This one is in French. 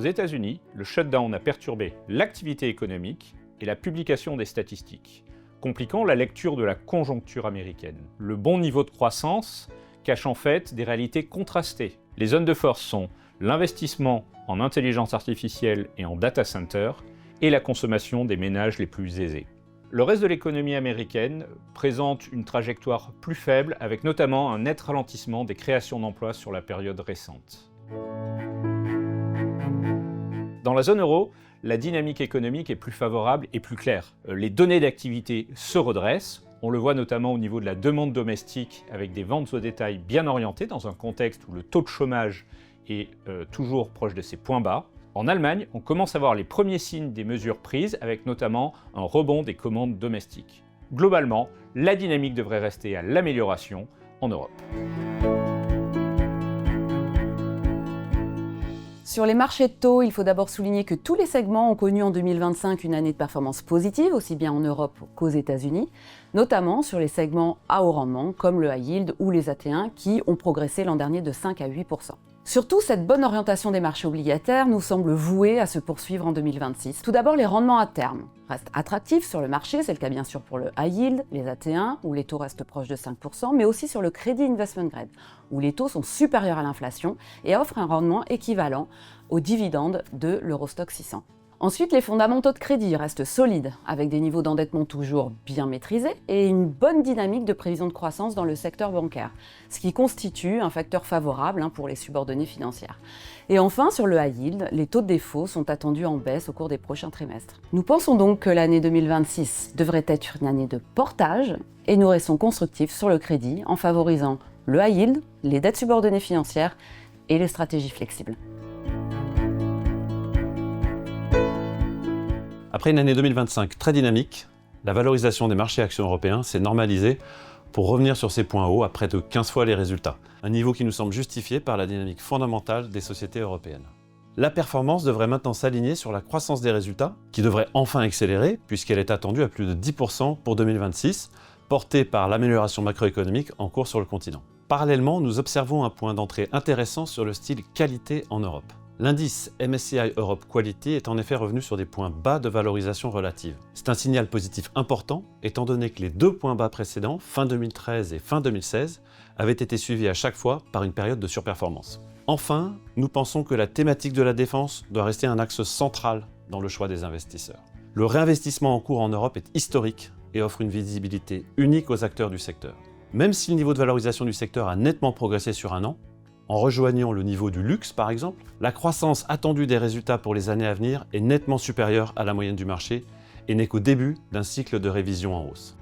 États-Unis, le shutdown a perturbé l'activité économique et la publication des statistiques, compliquant la lecture de la conjoncture américaine. Le bon niveau de croissance cache en fait des réalités contrastées. Les zones de force sont l'investissement en intelligence artificielle et en data center et la consommation des ménages les plus aisés. Le reste de l'économie américaine présente une trajectoire plus faible, avec notamment un net ralentissement des créations d'emplois sur la période récente. Dans la zone euro, la dynamique économique est plus favorable et plus claire. Les données d'activité se redressent, on le voit notamment au niveau de la demande domestique, avec des ventes au détail bien orientées dans un contexte où le taux de chômage est toujours proche de ses points bas. En Allemagne, on commence à voir les premiers signes des mesures prises, avec notamment un rebond des commandes domestiques. Globalement, la dynamique devrait rester à l'amélioration en Europe. Sur les marchés de taux, il faut d'abord souligner que tous les segments ont connu en 2025 une année de performance positive, aussi bien en Europe qu'aux États-Unis, notamment sur les segments à haut rendement, comme le high yield ou les AT1, qui ont progressé l'an dernier de 5 à 8%. Surtout, cette bonne orientation des marchés obligataires nous semble vouée à se poursuivre en 2026. Tout d'abord, les rendements à terme restent attractifs sur le marché, c'est le cas bien sûr pour le high yield, les AT1, où les taux restent proches de 5%, mais aussi sur le crédit investment grade, où les taux sont supérieurs à l'inflation et offrent un rendement équivalent aux dividendes de l'Eurostoxx 600. Ensuite, les fondamentaux de crédit restent solides, avec des niveaux d'endettement toujours bien maîtrisés et une bonne dynamique de prévision de croissance dans le secteur bancaire, ce qui constitue un facteur favorable pour les subordonnées financières. Et enfin, sur le high yield, les taux de défaut sont attendus en baisse au cours des prochains trimestres. Nous pensons donc que l'année 2026 devrait être une année de portage et nous restons constructifs sur le crédit en favorisant le high yield, les dettes subordonnées financières et les stratégies flexibles. Après une année 2025 très dynamique, la valorisation des marchés actions européens s'est normalisée pour revenir sur ses points hauts à près de 15 fois les résultats, un niveau qui nous semble justifié par la dynamique fondamentale des sociétés européennes. La performance devrait maintenant s'aligner sur la croissance des résultats, qui devrait enfin accélérer, puisqu'elle est attendue à plus de 10% pour 2026, portée par l'amélioration macroéconomique en cours sur le continent. Parallèlement, nous observons un point d'entrée intéressant sur le style qualité en Europe. L'indice MSCI Europe Quality est en effet revenu sur des points bas de valorisation relative. C'est un signal positif important, étant donné que les deux points bas précédents, fin 2013 et fin 2016, avaient été suivis à chaque fois par une période de surperformance. Enfin, nous pensons que la thématique de la défense doit rester un axe central dans le choix des investisseurs. Le réinvestissement en cours en Europe est historique et offre une visibilité unique aux acteurs du secteur. Même si le niveau de valorisation du secteur a nettement progressé sur un an, en rejoignant le niveau du luxe par exemple, la croissance attendue des résultats pour les années à venir est nettement supérieure à la moyenne du marché et n'est qu'au début d'un cycle de révision en hausse.